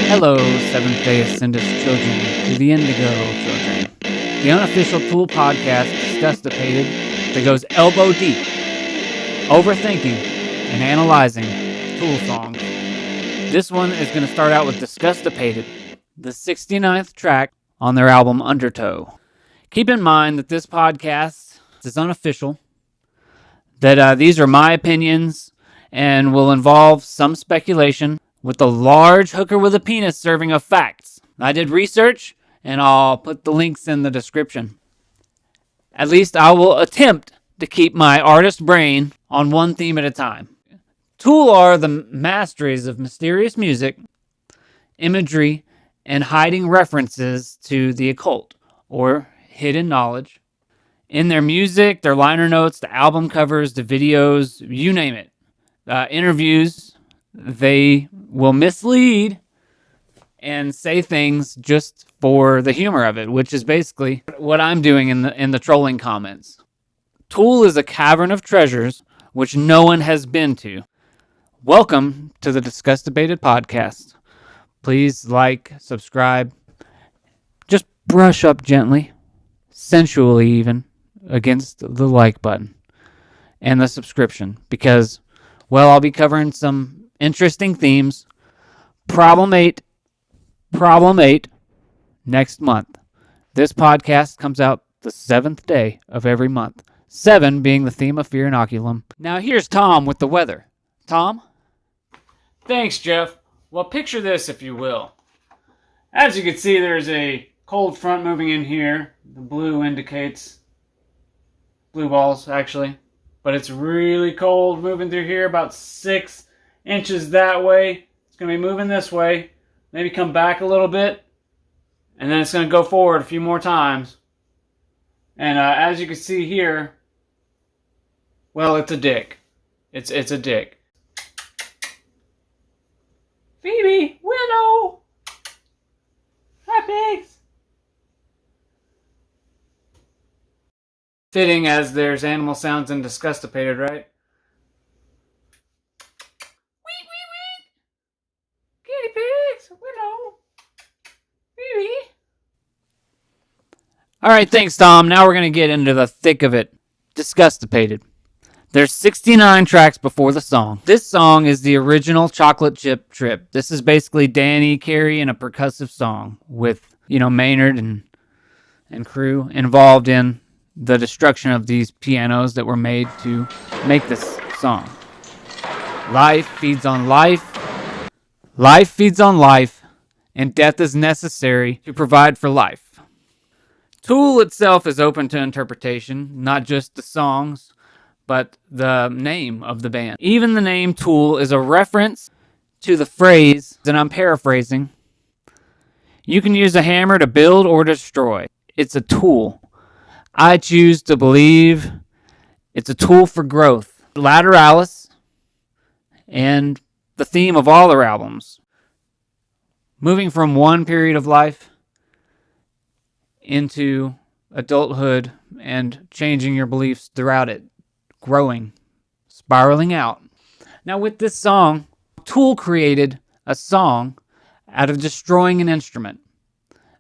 Hello, Seventh-day Ascendist children, to the Indigo children. The Unofficial Tool podcast, Disgustipated, that goes elbow deep, overthinking and analyzing Tool songs. This one is going to start out with Disgustipated, the 69th track on their album Undertow. Keep in mind that this podcast is unofficial, that these are my opinions and will involve some speculation, with the large hooker with a penis serving of facts. I did research, and I'll put the links in the description. At least I will attempt to keep my artist brain on one theme at a time. Tool are the masteries of mysterious music, imagery, and hiding references to the occult, or hidden knowledge. In their music, their liner notes, the album covers, the videos, you name it. Interviews, they will mislead and say things just for the humor of it, which is basically what I'm doing in the trolling comments. Tool is a cavern of treasures which no one has been to. Welcome to the Disgustipated podcast. Please like, subscribe, just brush up gently, sensually even, against the like button and the subscription, because, well, I'll be covering some interesting themes. Problem 8 next month. This podcast comes out the 7th day of every month. 7 being the theme of Fear Inoculum. Now here's Tom with the weather. Tom? Thanks, Jeff. Well, picture this, if you will. As you can see, there's a cold front moving in here. The blue indicates blue balls, actually. But it's really cold moving through here, about 6 inches that way. It's going to be moving this way, maybe come back a little bit, and then it's going to go forward a few more times. And as you can see here, well, it's a dick. It's a dick. Phoebe, Willow, hi Briggs. Fitting as there's animal sounds in Disgustipated, right? Alright, thanks, Tom. Now we're going to get into the thick of it. Disgustipated. There's 69 tracks before the song. This song is the original Chocolate Chip Trip. This is basically Danny, Carey, and a percussive song with, Maynard and crew involved in the destruction of these pianos that were made to make this song. Life feeds on life. Life feeds on life. And death is necessary to provide for life. Tool itself is open to interpretation, not just the songs, but the name of the band. Even the name Tool is a reference to the phrase, and I'm paraphrasing, you can use a hammer to build or destroy. It's a tool. I choose to believe it's a tool for growth. Lateralis, and the theme of all their albums. Moving from one period of life into adulthood and changing your beliefs throughout it, growing, spiraling out. Now with this song, Tool created a song out of destroying an instrument.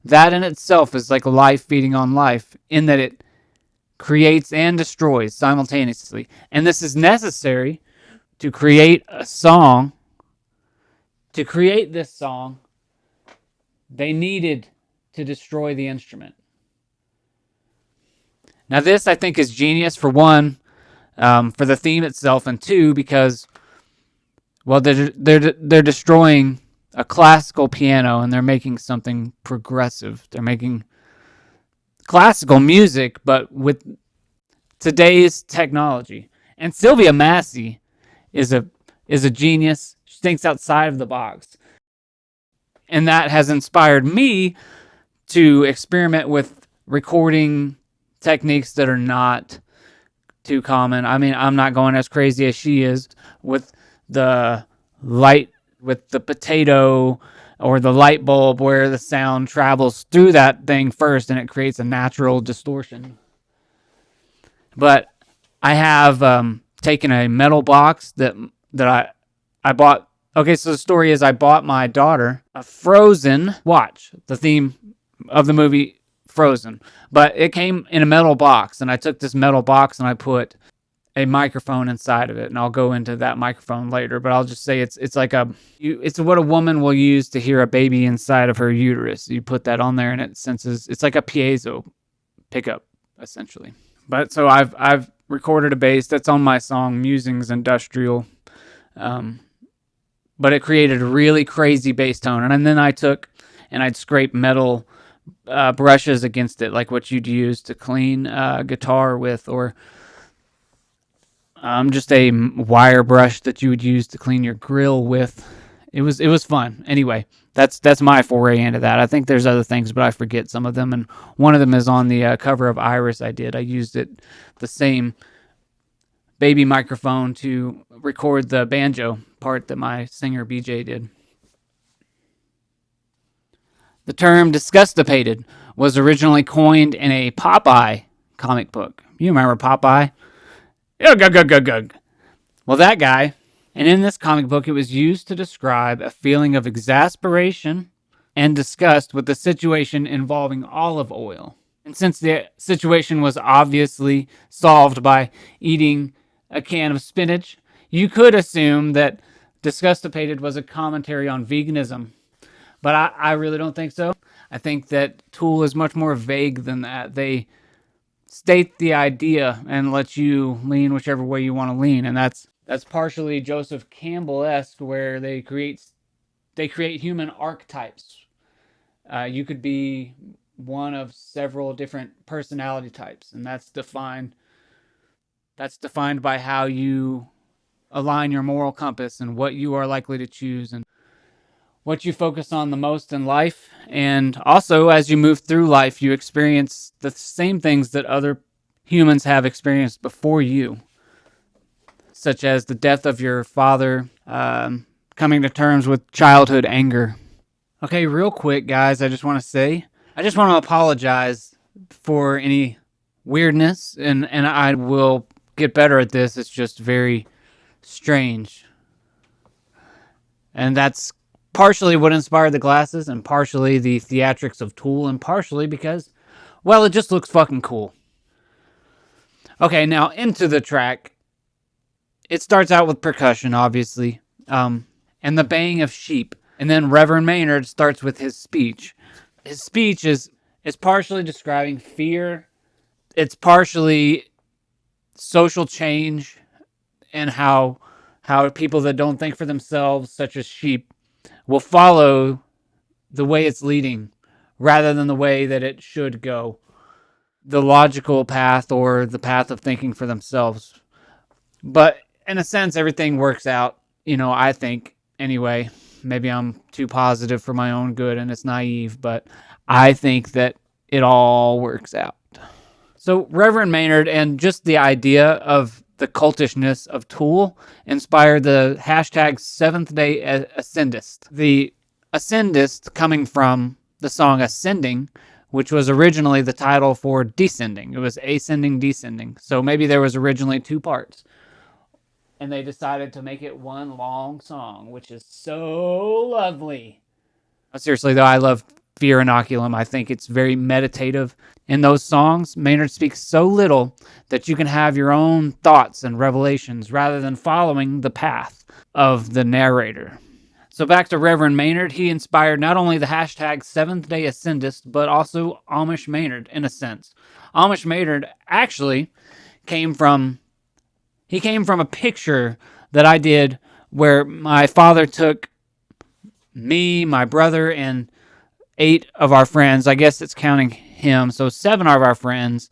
That in itself is like life feeding on life, in that it creates and destroys simultaneously. And this is necessary to create a song. To create this song, they needed to destroy the instrument. Now this, I think, is genius, for one, for the theme itself, and two, because, well, they're destroying a classical piano and they're making something progressive. They're making classical music, but with today's technology. And Sylvia Massey is a genius. She thinks outside of the box. And that has inspired me to experiment with recording techniques that are not too common. I mean, I'm not going as crazy as she is with the light, with the potato or the light bulb, where the sound travels through that thing first and it creates a natural distortion. But I have taken a metal box that I bought Okay, so the story is I bought my daughter a Frozen watch, the theme of the movie Frozen. But it came in a metal box, and I took this metal box and I put a microphone inside of it, and I'll go into that microphone later, but I'll just say it's like it's what a woman will use to hear a baby inside of her uterus. You put that on there and it senses, it's like a piezo pickup, essentially. But so I've recorded a bass that's on my song Musings Industrial, but it created a really crazy bass tone, and then I took and I'd scrape metal brushes against it, like what you'd use to clean guitar with, or just a wire brush that you would use to clean your grill with. It was fun. Anyway, that's my foray into that. I think there's other things, but I forget some of them. And one of them is on the cover of Iris I did. I used the same baby microphone to record the banjo part that my singer BJ did. The term Disgustipated was originally coined in a Popeye comic book. You remember Popeye? Ugh. Well, that guy, and in this comic book, it was used to describe a feeling of exasperation and disgust with the situation involving olive oil. And since the situation was obviously solved by eating a can of spinach, you could assume that Disgustipated was a commentary on veganism. But I really don't think so. I think that Tool is much more vague than that. They state the idea and let you lean whichever way you want to lean, and that's partially Joseph Campbell-esque, where they create human archetypes. You could be one of several different personality types, and that's defined by how you align your moral compass and what you are likely to choose and what you focus on the most in life. And also, as you move through life, you experience the same things that other humans have experienced before you, such as the death of your father, coming to terms with childhood anger. Okay, real quick, guys, I just want to apologize for any weirdness, and I will get better at this. It's just very strange. And that's partially what inspired the glasses, and partially the theatrics of Tool, and partially because, well, it just looks fucking cool. Okay, now into the track. It starts out with percussion, obviously, and the baying of sheep. And then Reverend Maynard starts with his speech. His speech is partially describing fear. It's partially social change and how people that don't think for themselves, such as sheep, will follow the way it's leading rather than the way that it should go. The logical path or the path of thinking for themselves. But in a sense, everything works out, I think, anyway. Maybe I'm too positive for my own good and it's naive, but I think that it all works out. So Reverend Maynard and just the idea of the cultishness of Tool inspired the hashtag Seventh-day Ascendist. The Ascendist coming from the song Ascending, which was originally the title for Descending. It was Ascending, Descending. So maybe there was originally two parts. And they decided to make it one long song, which is so lovely. Seriously, though, I love Fear Inoculum. I think it's very meditative. In those songs, Maynard speaks so little that you can have your own thoughts and revelations rather than following the path of the narrator. So back to Reverend Maynard, he inspired not only the hashtag Seventh-day Ascendist, but also Amish Maynard, in a sense. Amish Maynard actually came from a picture that I did where my father took me, my brother, and 8 of our friends. I guess it's counting him. So 7 of our friends.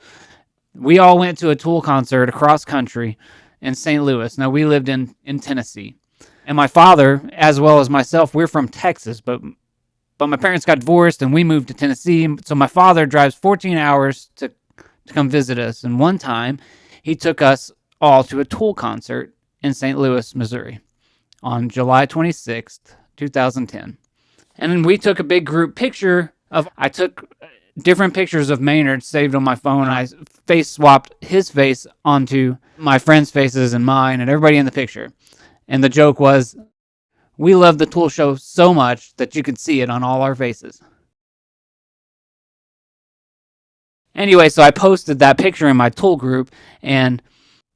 We all went to a Tool concert across country in St. Louis. Now, we lived in Tennessee. And my father, as well as myself, we're from Texas, but my parents got divorced and we moved to Tennessee. So my father drives 14 hours to come visit us. And one time, he took us all to a Tool concert in St. Louis, Missouri on July 26th, 2010. And then we took a big group picture I took different pictures of Maynard saved on my phone. I face swapped his face onto my friends' faces and mine and everybody in the picture. And the joke was, We love the Tool show so much that you could see it on all our faces. Anyway, so I posted that picture in my Tool group, and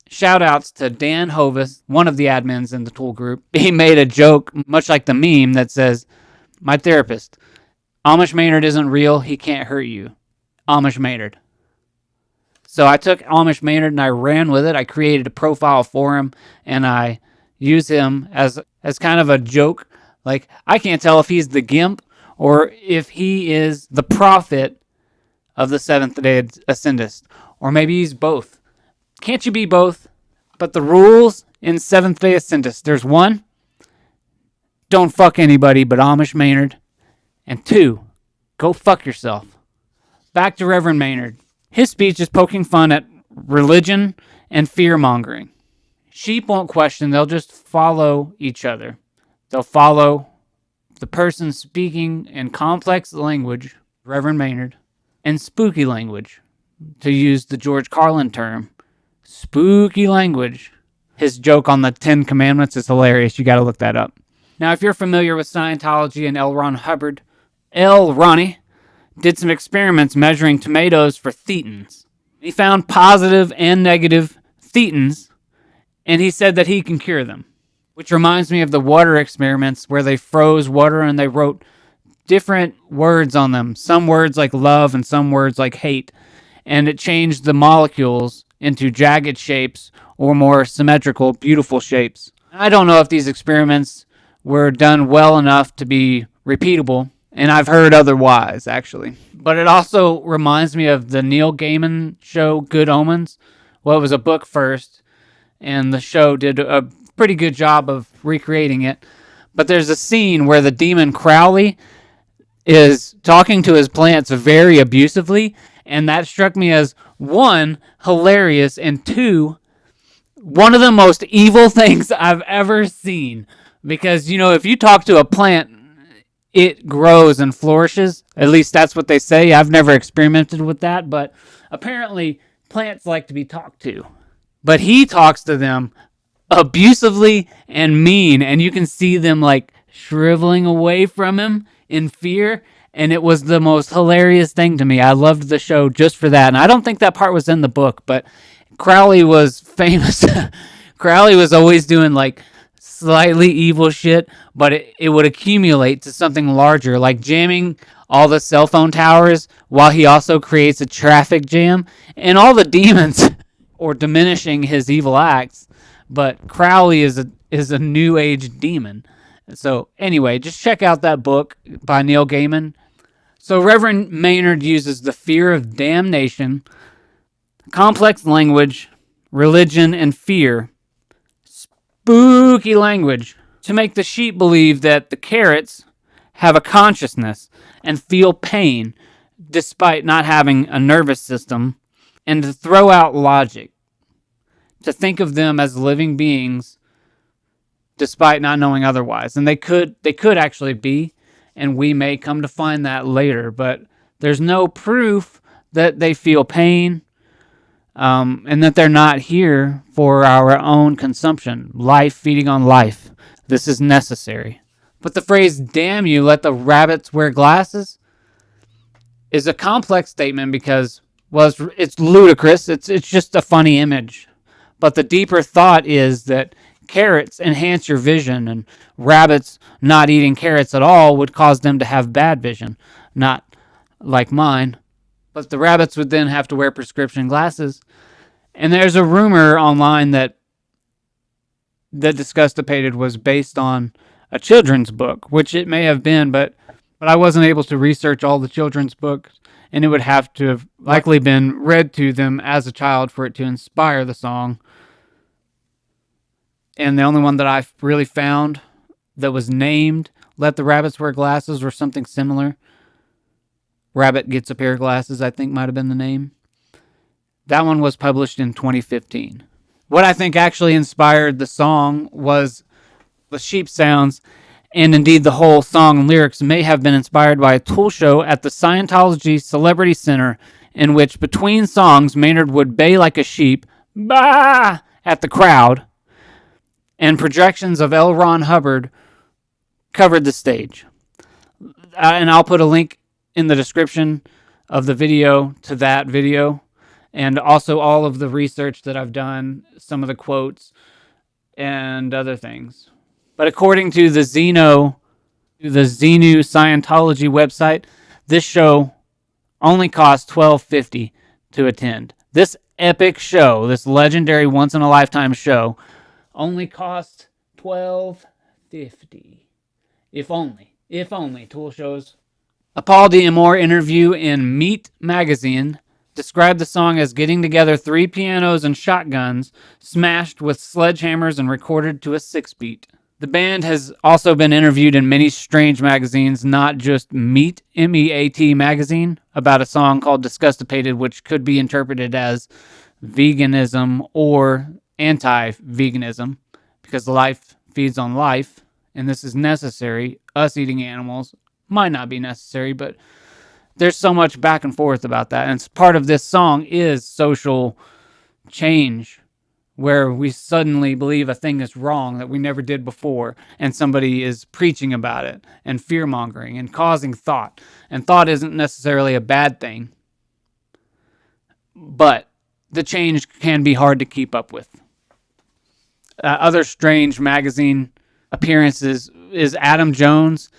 shout outs to Dan Hovis, one of the admins in the Tool group. He made a joke, much like the meme, that says, "My therapist, Amish Maynard isn't real, he can't hurt you. Amish Maynard." So I took Amish Maynard and I ran with it. I created a profile for him, and I use him as kind of a joke. Like, I can't tell if he's the gimp or if he is the prophet of the Seventh-day Ascendist. Or maybe he's both. Can't you be both? But the rules in Seventh-day Ascendist, there's 1, don't fuck anybody but Amish Maynard. And 2, go fuck yourself. Back to Reverend Maynard. His speech is poking fun at religion and fear-mongering. Sheep won't question, they'll just follow each other. They'll follow the person speaking in complex language, Reverend Maynard, and spooky language, to use the George Carlin term. Spooky language. His joke on the 10 Commandments is hilarious. You got to look that up. Now, if you're familiar with Scientology and L. Ronnie did some experiments measuring tomatoes for thetans. He found positive and negative thetans, and he said that he can cure them. Which reminds me of the water experiments where they froze water and they wrote different words on them. Some words like love and some words like hate. And it changed the molecules into jagged shapes or more symmetrical, beautiful shapes. I don't know if these experiments were done well enough to be repeatable, and I've heard otherwise, actually. But it also reminds me of the Neil Gaiman show, Good Omens. Well, it was a book first, and the show did a pretty good job of recreating it. But there's a scene where the demon Crowley is talking to his plants very abusively, and that struck me as, 1, hilarious, and 2, one of the most evil things I've ever seen. Because, if you talk to a plant, it grows and flourishes. At least that's what they say. I've never experimented with that, but apparently plants like to be talked to. But he talks to them abusively and mean, and you can see them like shriveling away from him in fear, and it was the most hilarious thing to me. I loved the show just for that, and I don't think that part was in the book, but Crowley was famous. Crowley was always doing like slightly evil shit, but it would accumulate to something larger, like jamming all the cell phone towers while he also creates a traffic jam, and all the demons or diminishing his evil acts. But Crowley is a new age demon. So anyway, just check out that book by Neil Gaiman. So Reverend Maynard uses the fear of damnation, complex language, religion, and fear, spooky language, to make the sheep believe that the carrots have a consciousness and feel pain despite not having a nervous system, and to throw out logic, to think of them as living beings despite not knowing otherwise. And they could actually be, and we may come to find that later, but there's no proof that they feel pain, and that they're not here for our own consumption. Life feeding on life. This is necessary. But the phrase, "damn you, let the rabbits wear glasses," is a complex statement because, well, it's ludicrous. It's just a funny image. But the deeper thought is that carrots enhance your vision, and rabbits not eating carrots at all would cause them to have bad vision. Not like mine. But the rabbits would then have to wear prescription glasses. And there's a rumor online that Disgustipated was based on a children's book, which it may have been, but I wasn't able to research all the children's books, and it would have to have likely been read to them as a child for it to inspire the song. And the only one that I really found that was named "Let the Rabbits Wear Glasses" or something similar. "Rabbit Gets a Pair of Glasses," I think might have been the name. That one was published in 2015. What I think actually inspired the song was the sheep sounds, and indeed the whole song and lyrics may have been inspired by a Tool show at the Scientology Celebrity Center, in which between songs Maynard would bay like a sheep, "bah!" at the crowd, and projections of L. Ron Hubbard covered the stage. And I'll put a link in the description of the video to that video, and also all of the research that I've done, some of the quotes, and other things. But according to the Xenu Scientology website, this show only costs $12.50 to attend. This epic show, this legendary once-in-a-lifetime show, only costs $12.50. If only. Tool shows. A Paul D'Amour interview in Meat magazine described the song as getting together 3 pianos and shotguns smashed with sledgehammers and recorded to a 6-beat. The band has also been interviewed in many strange magazines, not just Meat, M-E-A-T magazine, about a song called Disgustipated, which could be interpreted as veganism or anti-veganism, because life feeds on life, and this is necessary. Us eating animals might not be necessary, but there's so much back and forth about that. And part of this song is social change, where we suddenly believe a thing is wrong that we never did before, and somebody is preaching about it, and fear-mongering, and causing thought. And thought isn't necessarily a bad thing, but the change can be hard to keep up with. Other strange magazine appearances is Adam Jones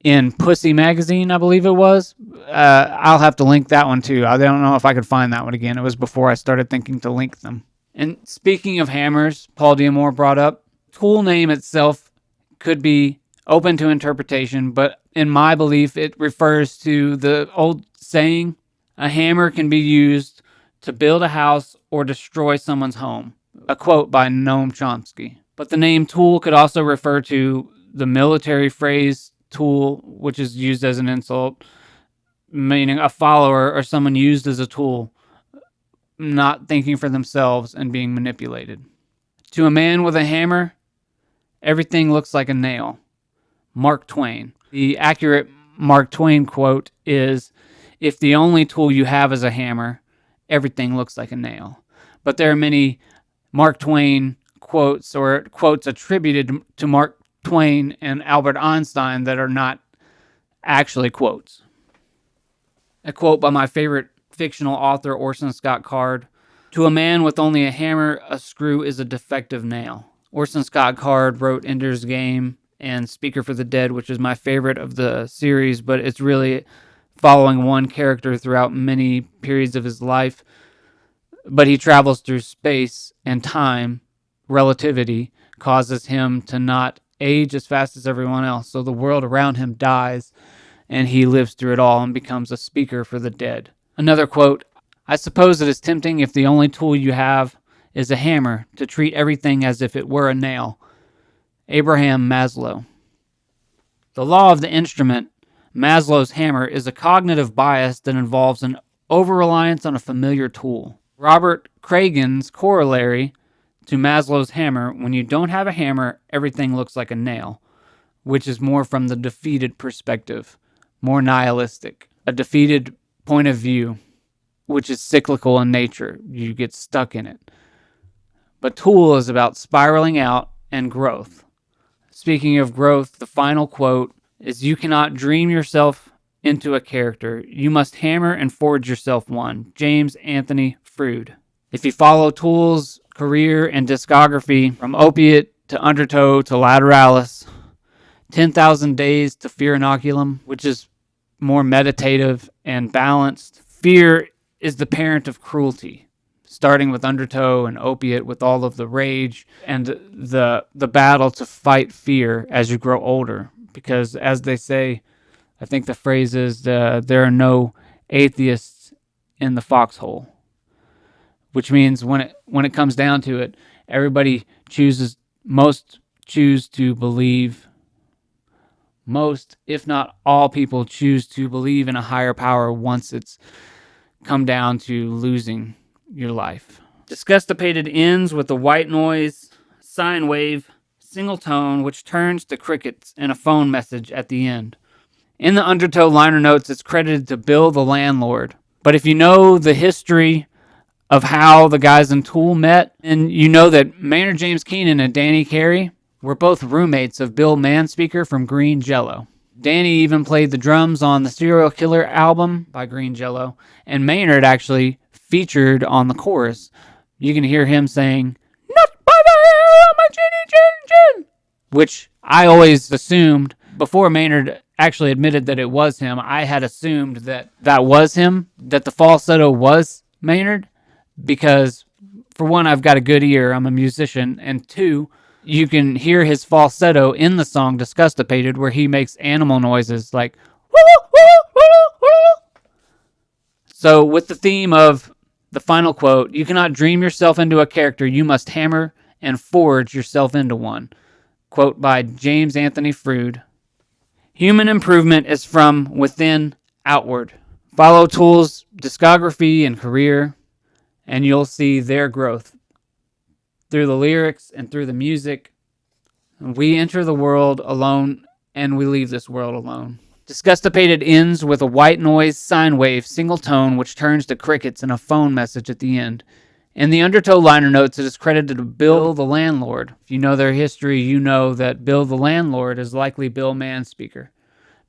in Pussy magazine, I believe it was. I'll have to link that one too. I don't know if I could find that one again. It was before I started thinking to link them. And speaking of hammers, Paul D'Amour brought up, Tool name itself could be open to interpretation, but in my belief, it refers to the old saying, a hammer can be used to build a house or destroy someone's home. A quote by Noam Chomsky. But the name Tool could also refer to the military phrase tool, which is used as an insult, meaning a follower or someone used as a tool, not thinking for themselves and being manipulated. To a man with a hammer, everything looks like a nail. Mark Twain. The accurate Mark Twain quote is, if the only tool you have is a hammer, everything looks like a nail. But there are many Mark Twain quotes or quotes attributed to Mark Twain and Albert Einstein that are not actually quotes. A quote by my favorite fictional author, Orson Scott Card. To a man with only a hammer, a screw is a defective nail. Orson Scott Card wrote Ender's Game and Speaker for the Dead, which is my favorite of the series, but it's really following one character throughout many periods of his life. But he travels through space and time. Relativity causes him to not age as fast as everyone else, so the world around him dies, and he lives through it all and becomes a speaker for the dead. Another quote, I suppose it is tempting if the only tool you have is a hammer to treat everything as if it were a nail. Abraham Maslow. The law of the instrument, Maslow's hammer, is a cognitive bias that involves an over-reliance on a familiar tool. Robert Cragen's corollary to Maslow's hammer, when you don't have a hammer, everything looks like a nail, which is more from the defeated perspective, more nihilistic, a defeated point of view, which is cyclical in nature. You get stuck in it. But Tool is about spiraling out and growth. Speaking of growth, the final quote is, you cannot dream yourself into a character. You must hammer and forge yourself one. James Anthony Froude. If you follow Tool's career and discography from Opiate to Undertow to Lateralis, 10,000 Days to Fear Inoculum, which is more meditative and balanced. Fear is the parent of cruelty, starting with Undertow and Opiate with all of the rage and the battle to fight fear as you grow older. Because as they say, I think the phrase is, there are no atheists in the foxhole. Which means when it comes down to it, most choose to believe, most, if not all people, choose to believe in a higher power once it's come down to losing your life. Disgustipated ends with a white noise, sine wave, single tone, which turns to crickets and a phone message at the end. In the Undertow liner notes, it's credited to Bill the Landlord. But if you know the history of how the guys in Tool met, and you know that Maynard James Keenan and Danny Carey were both roommates of Bill Manspeaker from Green Jello. Danny even played the drums on the Serial Killer album by Green Jello, and Maynard actually featured on the chorus. You can hear him saying, "Not by the hair on my chinny chin chin," which I always assumed, before Maynard actually admitted that it was him, I had assumed that that was him, that the falsetto was Maynard, because for one, I've got a good ear, I'm a musician, and two, you can hear his falsetto in the song Disgustipated, where he makes animal noises like woo, woo, woo, woo. So with the theme of the final quote, "You cannot dream yourself into a character, you must hammer and forge yourself into one." Quote by James Anthony Froude. Human improvement is from within outward. Follow Tool's discography and career, and you'll see their growth through the lyrics and through the music. We enter the world alone, and we leave this world alone. Disgustipated ends with a white noise sine wave single tone which turns to crickets and a phone message at the end. In the Undertow liner notes, it is credited to Bill the Landlord. If you know their history, you know that Bill the Landlord is likely Bill Manspeaker,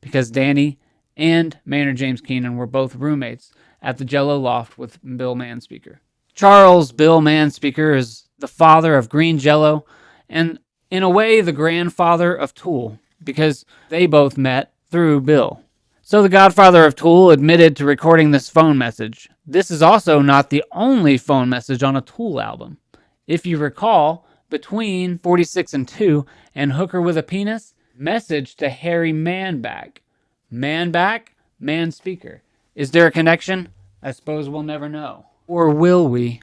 because Danny and Maynard James Keenan were both roommates at the Jello loft with Bill Manspeaker. Charles Bill Manspeaker is the father of Green Jello, and in a way the grandfather of Tool, because they both met through Bill. So the godfather of Tool admitted to recording this phone message. This is also not the only phone message on a Tool album. If you recall, between 46 and 2 and Hooker with a Penis, message to Harry Manback. Manback, Manspeaker. Is there a connection? I suppose we'll never know. Or will we?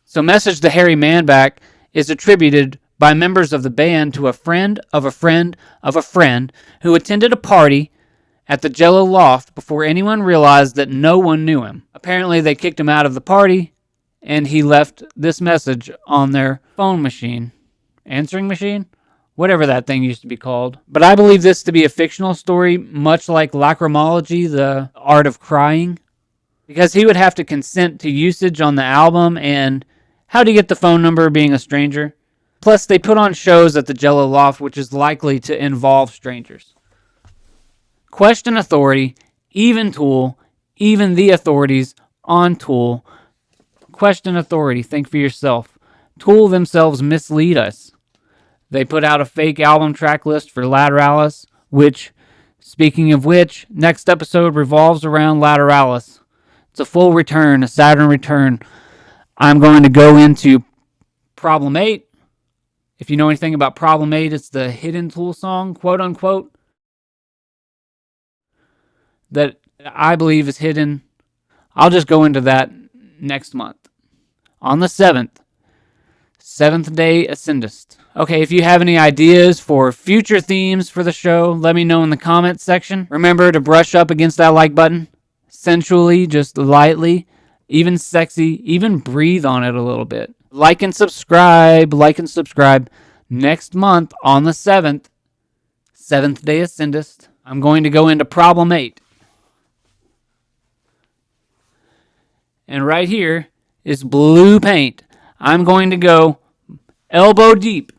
So Message to Harry Manback is attributed by members of the band to a friend of a friend of a friend who attended a party at the Jello loft before anyone realized that no one knew him. Apparently they kicked him out of the party, and he left this message on their phone machine. Answering machine? Whatever that thing used to be called. But I believe this to be a fictional story, much like Lachrymology, the art of crying, because he would have to consent to usage on the album, and how to get the phone number being a stranger. Plus, they put on shows at the Jello loft, which is likely to involve strangers. Question authority, even Tool, even the authorities on Tool. Question authority, think for yourself. Tool themselves mislead us. They put out a fake album track list for Lateralis, which, speaking of which, next episode revolves around Lateralis. It's a full return, a Saturn return. I'm going to go into Problem 8. If you know anything about Problem 8, it's the hidden Tool song, quote unquote, that I believe is hidden. I'll just go into that next month. On the 7th, Seventh Day Ascendist. Okay, if you have any ideas for future themes for the show, let me know in the comments section. Remember to brush up against that like button. Sensually, just lightly, even sexy, even breathe on it a little bit. Like and subscribe. Next month on the 7th, Seventh Day Ascendist, I'm going to go into Problem 8. And right here is blue paint. I'm going to go elbow deep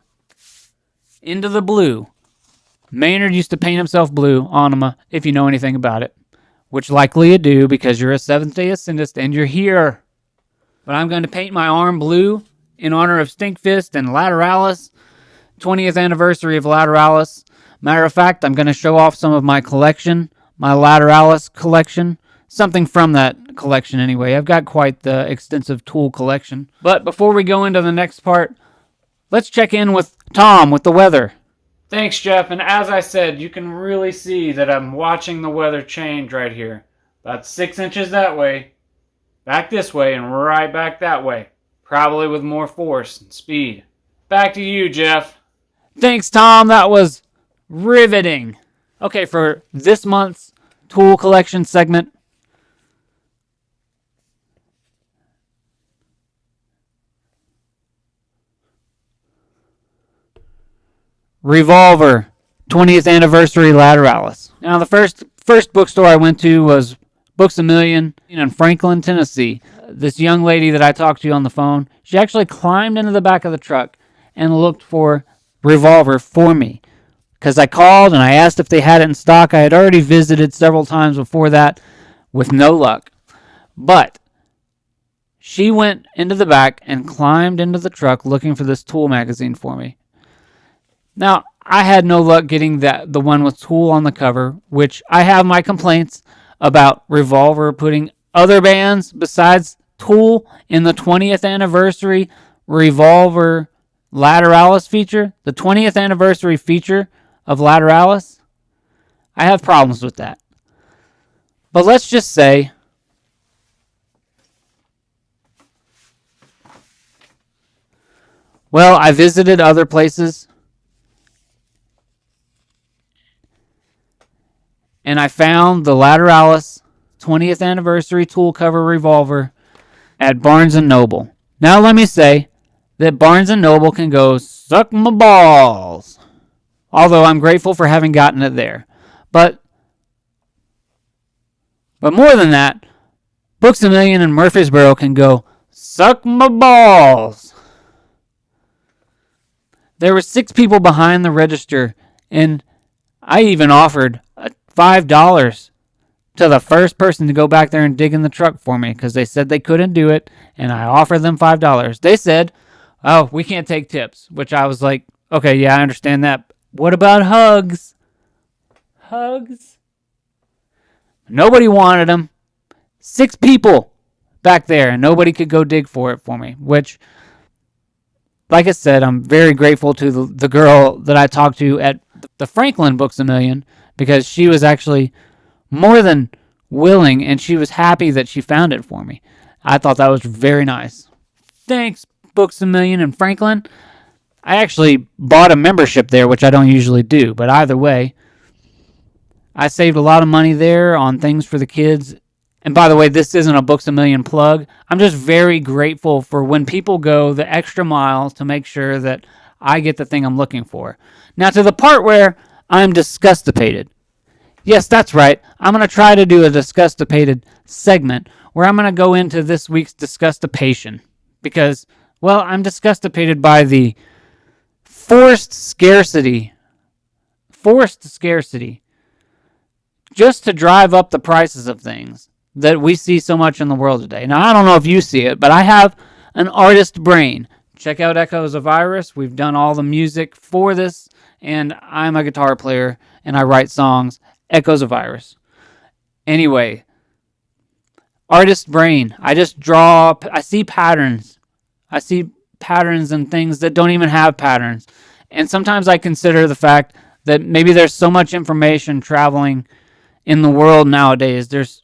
into the blue. Maynard used to paint himself blue, Anima, if you know anything about it, which likely you do because you're a Seventh Day Ascendist and you're here. But I'm going to paint my arm blue in honor of Stinkfist and Lateralis, 20th anniversary of Lateralis. Matter of fact, I'm going to show off some of my collection, my Lateralis collection. Something from that collection anyway. I've got quite the extensive Tool collection. But before we go into the next part, let's check in with Tom with the weather. Thanks, Jeff. And as I said, you can really see that I'm watching the weather change right here. About 6 inches that way, back this way, and right back that way. Probably with more force and speed. Back to you, Jeff. Thanks, Tom. That was riveting. Okay, for this month's Tool collection segment, Revolver, 20th anniversary Lateralis. Now, the first bookstore I went to was Books A Million in Franklin, Tennessee. This young lady that I talked to on the phone, she actually climbed into the back of the truck and looked for revolver for me. Because I called and I asked if they had it in stock. I had already visited several times before that with no luck. But she went into the back and climbed into the truck looking for this Tool magazine for me. Now, I had no luck getting the one with Tool on the cover, which I have my complaints about Revolver putting other bands besides Tool in the 20th anniversary Revolver Lateralis feature. The 20th anniversary feature of Lateralis. I have problems with that. But let's just say I visited other places and I found the Lateralis 20th anniversary Tool cover Revolver at Barnes & Noble. Now let me say that Barnes & Noble can go suck my balls. Although I'm grateful for having gotten it there. But more than that, Books A Million and Murfreesboro can go suck my balls. There were 6 people behind the register, and I even offered $5 to the first person to go back there and dig in the truck for me because they said they couldn't do it, and I offered them $5. They said, oh, we can't take tips, which I was like, okay, yeah, I understand that. What about hugs? Hugs? Nobody wanted them. 6 people back there, and nobody could go dig for it for me, which, like I said, I'm very grateful to the girl that I talked to at the Franklin Books A Million because she was actually more than willing, and she was happy that she found it for me. I thought that was very nice. Thanks, Books A Million in Franklin. I actually bought a membership there, which I don't usually do, but either way, I saved a lot of money there on things for the kids. And by the way, this isn't a Books A Million plug. I'm just very grateful for when people go the extra mile to make sure that I get the thing I'm looking for. Now to the part where I'm disgustipated. Yes, that's right. I'm going to try to do a Disgustipated segment where I'm going to go into this week's Disgustipation. Because, well, I'm disgustipated by the forced scarcity just to drive up the prices of things that we see so much in the world today. Now, I don't know if you see it, but I have an artist brain. Check out Echoes of Iris. We've done all the music for this, and I'm a guitar player, and I write songs. Echoes of Iris. Anyway, artist brain. I just draw. I see patterns. I see patterns in things that don't even have patterns. And sometimes I consider the fact that maybe there's so much information traveling in the world nowadays. There's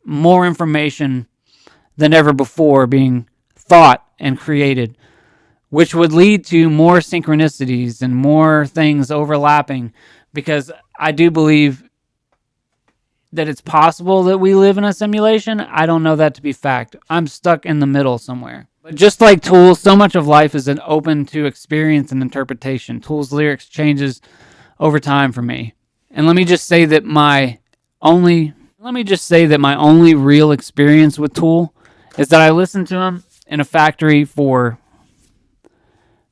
more information than ever before being thought and created, which would lead to more synchronicities and more things overlapping, because I do believe that it's possible that we live in a simulation. I don't know that to be fact. I'm stuck in the middle somewhere. But just like Tool, so much of life is open to experience and interpretation. Tool's lyrics changes over time for me. And let me just say that my only real experience with Tool is that I listened to him in a factory for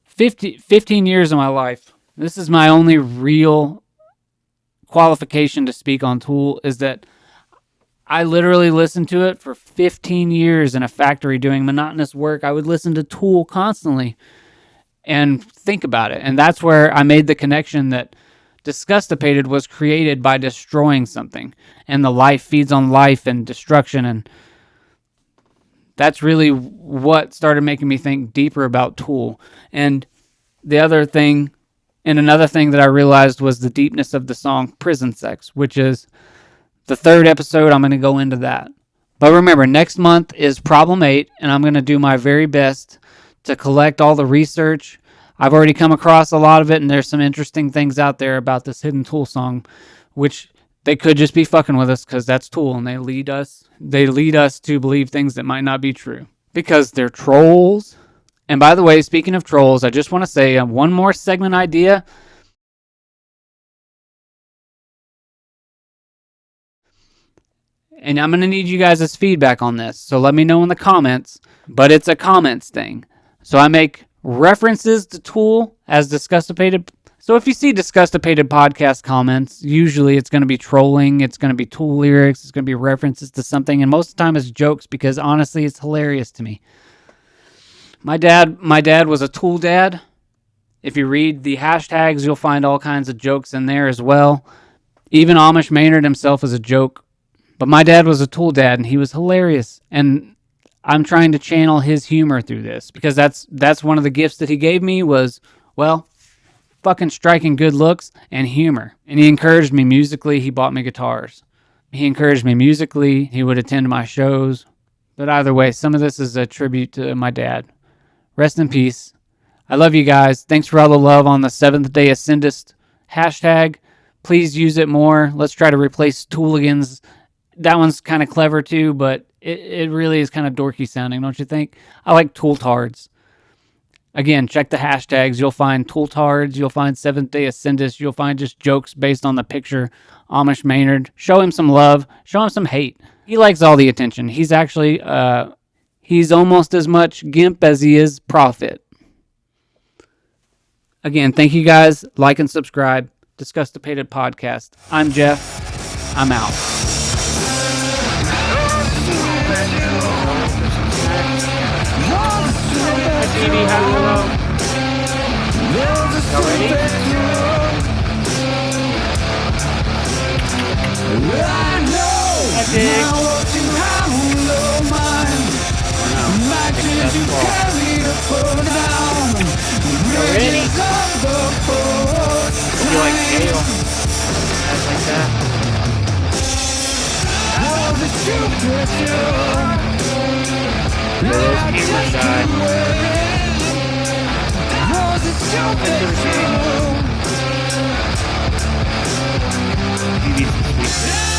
15 years of my life. This is my only real qualification to speak on Tool, is that I literally listened to it for 15 years in a factory doing monotonous work. I would listen to Tool constantly and think about it. And that's where I made the connection that Disgustipated was created by destroying something. And the life feeds on life and destruction. And that's really what started making me think deeper about Tool. And another thing that I realized was the deepness of the song Prison Sex, which is the 3rd episode. I'm going to go into that. But remember, next month is Problem 8, and I'm going to do my very best to collect all the research. I've already come across a lot of it, and there's some interesting things out there about this hidden Tool song, which they could just be fucking with us because that's Tool, and they lead us to believe things that might not be true because they're trolls. And by the way, speaking of trolls, I just want to say one more segment idea. And I'm going to need you guys' feedback on this. So let me know in the comments. But it's a comments thing. So I make references to Tool as Disgustipated. So if you see Disgustipated podcast comments, usually it's going to be trolling, it's going to be Tool lyrics, it's going to be references to something, and most of the time it's jokes because honestly it's hilarious to me. My dad was a Tool dad. If you read the hashtags, you'll find all kinds of jokes in there as well. Even Amish Maynard himself is a joke. But my dad was a Tool dad, and he was hilarious. And I'm trying to channel his humor through this because that's one of the gifts that he gave me was, well, fucking striking good looks and humor. And he encouraged me musically. He bought me guitars. He encouraged me musically. He would attend my shows. But either way, some of this is a tribute to my dad. Rest in peace. I love you guys. Thanks for all the love on the Seventh Day Ascendist hashtag. Please use it more. Let's try to replace Tooligans. That one's kind of clever too, but it really is kind of dorky sounding, don't you think? I like Tooltards. Again, check the hashtags. You'll find Tooltards. You'll find Seventh Day Ascendist. You'll find just jokes based on the picture. Amish Maynard. Show him some love. Show him some hate. He likes all the attention. He's actually, he's almost as much Gimp as he is Prophet. Again, thank you guys. Like and subscribe. Disgustipated Podcast. I'm Jeff. I'm out. TV, hello. Y'all ready? Y'all ready? You like jail? Guys like that? Little camera shy. You need some sweet.